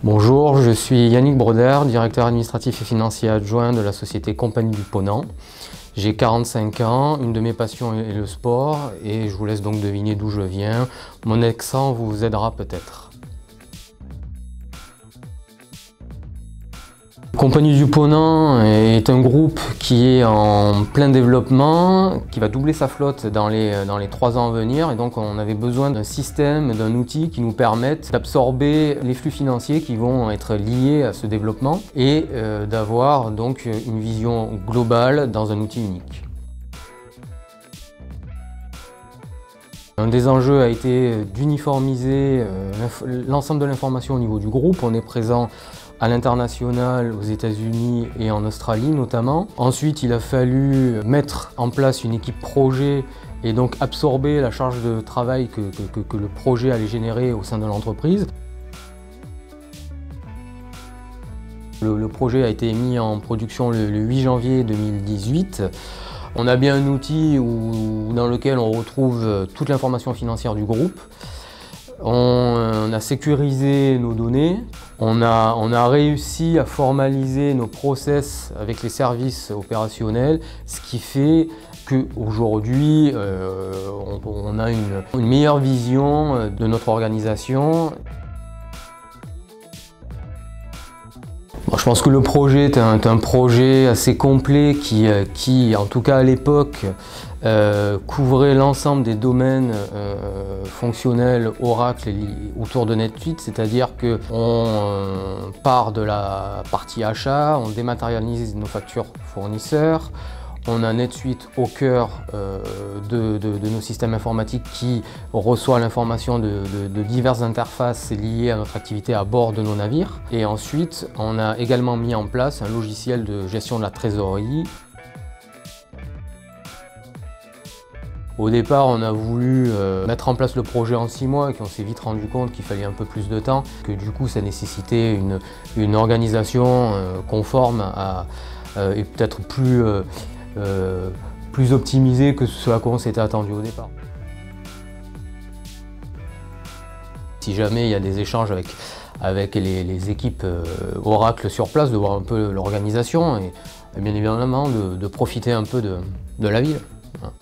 Bonjour, je suis Yannick Broder, directeur administratif et financier adjoint de la société Compagnie du Ponant. J'ai 45 ans, une de mes passions est le sport et je vous laisse donc deviner d'où je viens. Mon accent vous aidera peut-être. Compagnie du Ponant est un groupe qui est en plein développement, qui va doubler sa flotte dans les 3 ans à venir, et donc on avait besoin d'un système, d'un outil qui nous permette d'absorber les flux financiers qui vont être liés à ce développement et d'avoir donc une vision globale dans un outil unique. Un des enjeux a été d'uniformiser l'ensemble de l'information au niveau du groupe. On est présent à l'international, aux États-Unis et en Australie notamment. Ensuite, il a fallu mettre en place une équipe projet et donc absorber la charge de travail que le projet allait générer au sein de l'entreprise. Le projet a été mis en production le 8 janvier 2018. On a bien un outil dans lequel on retrouve toute l'information financière du groupe. On a sécurisé nos données, on a réussi à formaliser nos process avec les services opérationnels, ce qui fait qu'aujourd'hui on a une meilleure vision de notre organisation. Je pense que le projet est un projet assez complet qui en tout cas à l'époque, couvrait l'ensemble des domaines fonctionnels Oracle autour de NetSuite, c'est-à-dire qu'on part de la partie achat, on dématérialise nos factures fournisseurs, on a NetSuite au cœur de nos systèmes informatiques qui reçoit l'information de diverses interfaces liées à notre activité à bord de nos navires. Et ensuite, on a également mis en place un logiciel de gestion de la trésorerie. Au départ, on a voulu mettre en place le projet en 6 mois et qu'on s'est vite rendu compte qu'il fallait un peu plus de temps, que du coup ça nécessitait une organisation conforme et peut-être plus optimisée que ce à quoi on s'était attendu au départ. Si jamais il y a des échanges avec les équipes Oracle sur place, de voir un peu l'organisation et bien évidemment de profiter un peu de la ville. Voilà.